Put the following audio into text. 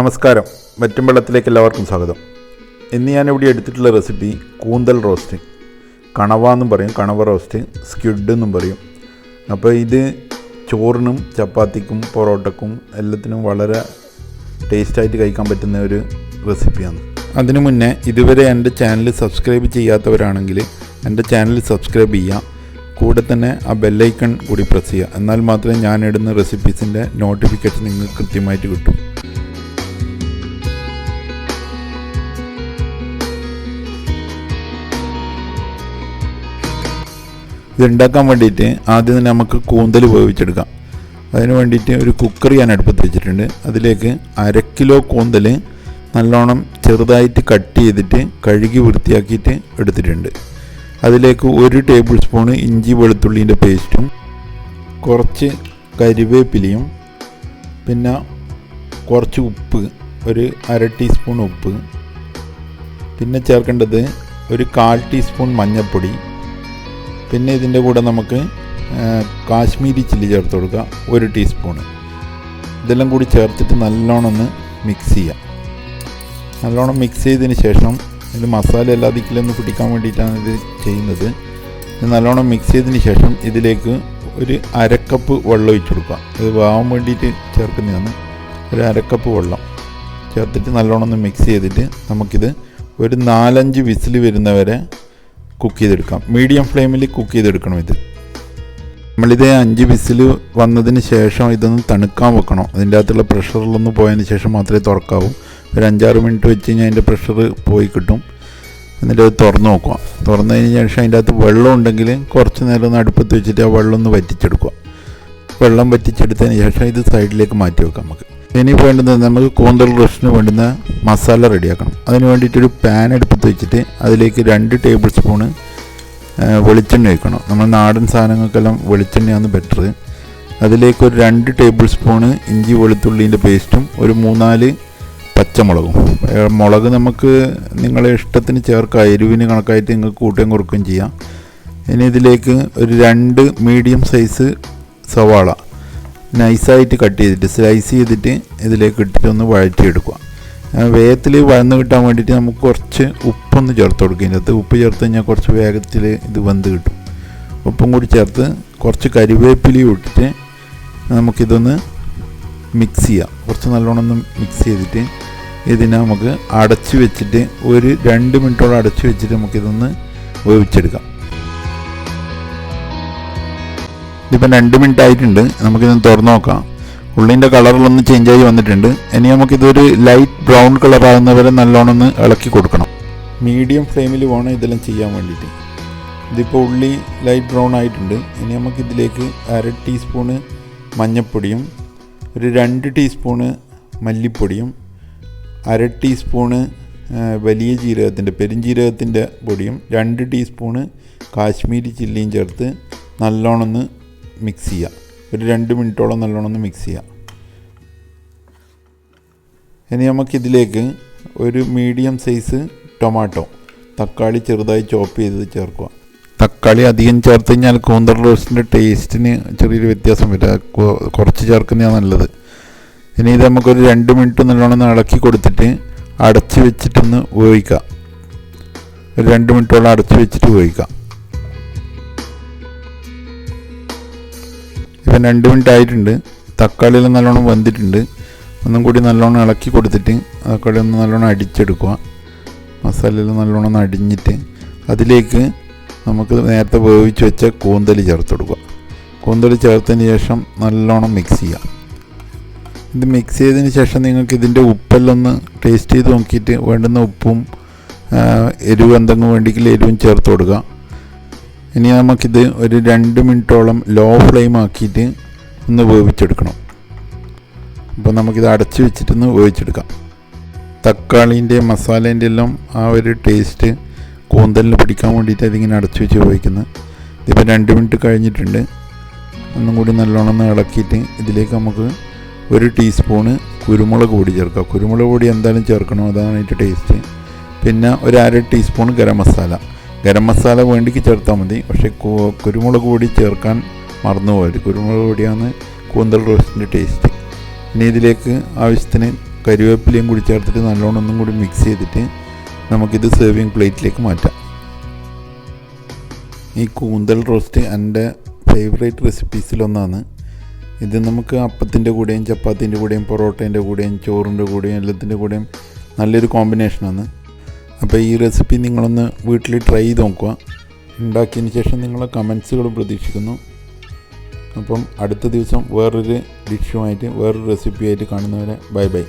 നമസ്കാരം, വറ്റും വെള്ളത്തിലേക്ക് എല്ലാവർക്കും സ്വാഗതം. ഇന്ന് ഞാനിവിടെ എടുത്തിട്ടുള്ള റെസിപ്പി കൂന്തൽ റോസ്റ്റ്, കണവ എന്നും പറയും, കണവ റോസ്റ്റ്, സ്ക്വിഡ് എന്നും പറയും. അപ്പോൾ ഇത് ചോറിനും ചപ്പാത്തിക്കും പൊറോട്ടക്കും എല്ലാത്തിനും വളരെ ടേസ്റ്റായിട്ട് കഴിക്കാൻ പറ്റുന്ന ഒരു റെസിപ്പിയാണ്. അതിനു മുന്നേ ഇതുവരെ എൻ്റെ ചാനൽ സബ്സ്ക്രൈബ് ചെയ്യാത്തവരാണെങ്കിൽ എൻ്റെ ചാനൽ സബ്സ്ക്രൈബ് ചെയ്യുക, കൂടെ തന്നെ ആ ബെല്ലൈക്കൺ കൂടി പ്രസ് ചെയ്യുക. എന്നാൽ മാത്രമേ ഞാനിടുന്ന റെസിപ്പീസിൻ്റെ നോട്ടിഫിക്കേഷൻ നിങ്ങൾക്ക് കൃത്യമായിട്ട് കിട്ടും. ഇതുണ്ടാക്കാൻ വേണ്ടിയിട്ട് ആദ്യം തന്നെ നമുക്ക് കൂന്തൽ വേവിച്ചെടുക്കാം. അതിന് വേണ്ടിയിട്ട് ഒരു കുക്കർ ഞാൻ അടുപ്പത്ത് വെച്ചിട്ടുണ്ട്. അതിലേക്ക് 1/2 കിലോ കൂന്തൽ നല്ലോണം ചെറുതായിട്ട് കട്ട് ചെയ്തിട്ട് കഴുകി വൃത്തിയാക്കിയിട്ട് എടുത്തിട്ടുണ്ട്. അതിലേക്ക് 1 ടേബിൾ സ്പൂണ് ഇഞ്ചി വെളുത്തുള്ളിൻ്റെ പേസ്റ്റും കുറച്ച് കരിവേപ്പിലയും പിന്നെ കുറച്ച് ഉപ്പ്, ഒരു 1/2 ടീസ്പൂൺ ഉപ്പ്, പിന്നെ ചേർക്കേണ്ടത് ഒരു 1/4 ടീസ്പൂൺ മഞ്ഞൾപ്പൊടി, പിന്നെ ഇതിൻ്റെ കൂടെ നമുക്ക് കാശ്മീരി ചില്ലി ചേർത്ത് കൊടുക്കുക 1 ടീസ്പൂണ്. ഇതെല്ലാം കൂടി ചേർത്തിട്ട് നല്ലോണം ഒന്ന് മിക്സ് ചെയ്യാം. നല്ലോണം മിക്സ് ചെയ്തതിന് ശേഷം ഇത് മസാല എല്ലാ ദിക്കിലൊന്ന് പിടിക്കാൻ വേണ്ടിയിട്ടാണ് ഇത് ചെയ്യുന്നത്. ഇത് നല്ലോണം മിക്സ് ചെയ്തതിന് ശേഷം ഇതിലേക്ക് ഒരു 1/2 കപ്പ് വെള്ളം ഒഴിച്ച് കൊടുക്കുക. ഇത് വേവാൻ വേണ്ടിയിട്ട് ചേർക്കുന്നതാണ്. ഒരു 1/2 കപ്പ് വെള്ളം ചേർത്തിട്ട് നല്ലോണം ഒന്ന് മിക്സ് ചെയ്തിട്ട് നമുക്കിത് ഒരു 4-5 വിസിൽ വരുന്നവരെ കുക്ക് ചെയ്തെടുക്കാം. മീഡിയം ഫ്ലെയിമിൽ കുക്ക് ചെയ്തെടുക്കണം. ഇത് നമ്മളിത് 5 വിസിൽ വന്നതിന് ശേഷം ഇതൊന്ന് തണുക്കാൻ വെക്കണം. അതിൻ്റെ അകത്തുള്ള പ്രഷറിലൊന്ന് പോയതിന് ശേഷം മാത്രമേ തുറക്കാവൂ. ഒരു 5-6 മിനിറ്റ് വെച്ച് കഴിഞ്ഞാൽ അതിൻ്റെ പ്രഷർ പോയി കിട്ടും. എന്നിട്ട് അത് തുറന്ന് നോക്കുക. തുറന്നതിന് ശേഷം അതിൻ്റെ അകത്ത് വെള്ളം ഉണ്ടെങ്കിൽ കുറച്ച് നേരം ഒന്ന് അടുപ്പത്ത് വെച്ചിട്ട് ആ വെള്ളം ഒന്ന് വറ്റിച്ചെടുക്കുക. വെള്ളം വറ്റിച്ചെടുത്തതിന് ശേഷം ഇത് സൈഡിലേക്ക് മാറ്റി വെക്കാം. നമുക്ക് ഇനി വേണ്ടുന്നത് നമുക്ക് കൂന്തൽ റോസ്റ്റിന് വേണ്ടുന്ന മസാല റെഡിയാക്കണം. അതിന് വേണ്ടിയിട്ടൊരു പാൻ അടുപ്പത്ത് വെച്ചിട്ട് അതിലേക്ക് 2 ടേബിൾ സ്പൂണ് വെളിച്ചെണ്ണ ഒഴിക്കണം. നമ്മൾ നാടൻ സാധനങ്ങൾക്കെല്ലാം വെളിച്ചെണ്ണയാണ് ബെറ്റർ. അതിലേക്ക് ഒരു 2 ടേബിൾ സ്പൂണ് ഇഞ്ചി വെളുത്തുള്ളീൻ്റെ പേസ്റ്റും ഒരു 3-4 പച്ചമുളകും. മുളക് നമുക്ക് നിങ്ങളെ ഇഷ്ടത്തിന് ചേർക്കാം, എരിവിന് കണക്കായിട്ട് നിങ്ങൾക്ക് കൂട്ടുകയും കുറക്കുകയും ചെയ്യാം. ഇനി ഇതിലേക്ക് ഒരു 2 മീഡിയം സൈസ് സവാള നൈസായിട്ട് കട്ട് ചെയ്തിട്ട് സ്ലൈസ് ചെയ്തിട്ട് ഇതിലേക്ക് ഇട്ടിട്ട് ഒന്ന് വഴറ്റിയെടുക്കുക. വേഗത്തിൽ വഴന്ന് കിട്ടാൻ വേണ്ടിയിട്ട് നമുക്ക് കുറച്ച് ഉപ്പൊന്ന് ചേർത്ത് കൊടുക്കുക. ഇതിനകത്ത് ഉപ്പ് ചേർത്ത് കഴിഞ്ഞാൽ കുറച്ച് വേഗത്തിൽ ഇത് വെന്ത് കിട്ടും. ഉപ്പും കൂടി ചേർത്ത് കുറച്ച് കരിവേപ്പിലയും ഇട്ടിട്ട് നമുക്കിതൊന്ന് മിക്സ് ചെയ്യാം. കുറച്ച് നല്ലോണം ഒന്ന് മിക്സ് ചെയ്തിട്ട് ഇതിനെ നമുക്ക് അടച്ച് വെച്ചിട്ട് ഒരു 2 മിനിറ്റോളം അടച്ച് വെച്ചിട്ട് നമുക്കിതൊന്ന് വേവിച്ചെടുക്കാം. ഇതിപ്പോൾ 2 മിനിറ്റ് ആയിട്ടുണ്ട്. നമുക്കിതൊന്ന് തുറന്ന് നോക്കാം. ഉള്ളിൻ്റെ കളറിലൊന്ന് ചേഞ്ചായി വന്നിട്ടുണ്ട്. ഇനി നമുക്കിതൊരു ലൈറ്റ് ബ്രൗൺ കളറാകുന്നവരെ നല്ലോണം ഒന്ന് ഇളക്കി കൊടുക്കണം. മീഡിയം ഫ്ലെയിമിൽ വേണം ഇതെല്ലാം ചെയ്യാൻ വേണ്ടിയിട്ട്. ഇതിപ്പോൾ ഉള്ളി ലൈറ്റ് ബ്രൗൺ ആയിട്ടുണ്ട്. ഇനി നമുക്കിതിലേക്ക് 1/2 ടീസ്പൂണ് മഞ്ഞൾപ്പൊടിയും ഒരു 2 ടീസ്പൂണ് മല്ലിപ്പൊടിയും 1/2 ടീസ്പൂണ് വലിയ ജീരകത്തിൻ്റെ പെരുംജീരകത്തിൻ്റെ പൊടിയും 2 ടീസ്പൂണ് കാശ്മീരി ചില്ലിയും ചേർത്ത് നല്ലോണം ഒന്ന് മിക്സ് ചെയ്യുക. ഒരു 2 മിനിറ്റോളം നല്ലോണം ഒന്ന് മിക്സ് ചെയ്യുക. ഇനി നമുക്കിതിലേക്ക് ഒരു മീഡിയം സൈസ് ടൊമാറ്റോ, തക്കാളി ചെറുതായി ചോപ്പ് ചെയ്ത് ചേർക്കുക. തക്കാളി അധികം ചേർത്ത് കഴിഞ്ഞാൽ കൂന്തൽ റോസ്റ്റിൻ്റെ ടേസ്റ്റിന് ചെറിയൊരു വ്യത്യാസം വരും. കുറച്ച് ചേർക്കുന്നതാണ് നല്ലത്. ഇനി ഇത് നമുക്കൊരു 2 മിനിറ്റ് നല്ലോണം ഇളക്കി കൊടുത്തിട്ട് അടച്ച് വെച്ചിട്ടൊന്ന് വേവിക്കാം. ഒരു 2 മിനിറ്റോളം അടച്ച് വെച്ചിട്ട് വേവിക്കാം. ഇപ്പം 2 മിനിറ്റ് ആയിട്ടുണ്ട്. തക്കാളിയെല്ലാം നല്ലോണം വെന്തിട്ടുണ്ട്. ഒന്നും കൂടി നല്ലോണം ഇളക്കി കൊടുത്തിട്ട് തക്കാളി ഒന്ന് നല്ലോണം അടിച്ചെടുക്കുക. മസാലയെല്ലാം നല്ലോണം അടിഞ്ഞിട്ട് അതിലേക്ക് നമുക്ക് നേരത്തെ വേവിച്ച് വെച്ച കൂന്തൽ ചേർത്ത് കൊടുക്കുക. കൂന്തൽ ചേർത്തതിന് ശേഷം നല്ലോണം മിക്സ് ചെയ്യാം. ഇത് മിക്സ് ചെയ്തതിന് ശേഷം നിങ്ങൾക്ക് ഇതിൻ്റെ ഉപ്പെല്ലാം ഒന്ന് ടേസ്റ്റ് ചെയ്ത് നോക്കിയിട്ട് വേണ്ടുന്ന ഉപ്പും എരിവ് എന്തെങ്കിലും വേണ്ടിയെങ്കിൽ എരിവും ചേർത്ത് കൊടുക്കുക. ഇനി നമുക്കിത് ഒരു 2 മിനിറ്റോളം ലോ ഫ്ലെയിം ആക്കിയിട്ട് ഒന്ന് വേവിച്ചെടുക്കണം. അപ്പോൾ നമുക്കിത് അടച്ച് വെച്ചിട്ടൊന്ന് വേവിച്ചെടുക്കാം. തക്കാളീൻ്റെ മസാലേൻ്റെ എല്ലാം ആ ഒരു ടേസ്റ്റ് കൂന്തലിന് പിടിക്കാൻ വേണ്ടിയിട്ട് അതിങ്ങനെ അടച്ച് വെച്ച് വേവിക്കുന്നത്. ഇതിപ്പോൾ 2 മിനിറ്റ് കഴിഞ്ഞിട്ടുണ്ട്. ഒന്നും കൂടി നല്ലോണം ഒന്ന് ഇളക്കിയിട്ട് ഇതിലേക്ക് നമുക്ക് 1 ടീസ്പൂണ് കുരുമുളക് പൊടി ചേർക്കാം. കുരുമുളക് പൊടി എന്തായാലും ചേർക്കണം, അതാണ് അതിൻ്റെ ടേസ്റ്റ്. പിന്നെ ഒരു 1/2 ടീസ്പൂൺ ഗരം മസാല വേണ്ടിക്ക് ചേർത്താൽ മതി. പക്ഷേ കുരുമുളക് പൊടി ചേർക്കാൻ മറന്നു പോയത്. കുരുമുളക് പൊടിയാണ് കൂന്തൽ റോസ്റ്റിൻ്റെ ടേസ്റ്റ്. ഇനി ഇതിലേക്ക് ആവശ്യത്തിന് കരിവേപ്പിലയും കൂടി ചേർത്തിട്ട് നല്ലോണം ഒന്നും കൂടി മിക്സ് ചെയ്തിട്ട് നമുക്കിത് സെർവിങ് പ്ലേറ്റിലേക്ക് മാറ്റാം. ഈ കൂന്തൽ റോസ്റ്റ് എൻ്റെ ഫേവറേറ്റ് റെസിപ്പീസിലൊന്നാണ്. ഇത് നമുക്ക് അപ്പത്തിൻ്റെ കൂടെയും ചപ്പാത്തിൻ്റെ കൂടെയും പൊറോട്ടേൻ്റെ കൂടെയും ചോറിൻ്റെ കൂടെയും എല്ലാത്തിൻ്റെ കൂടെയും നല്ലൊരു കോമ്പിനേഷനാണ്. അപ്പോൾ ഈ റെസിപ്പി നിങ്ങളൊന്ന് വീട്ടിൽ ട്രൈ ചെയ്ത് നോക്കുക. ഉണ്ടാക്കിയതിന് ശേഷം നിങ്ങളെ കമൻസുകൾ പ്രതീക്ഷിക്കുന്നു. അപ്പം അടുത്ത ദിവസം വേറൊരു ഡിഷുമായിട്ട് വേറൊരു റെസിപ്പിയായിട്ട് കാണുന്നവരെ ബൈ ബൈ.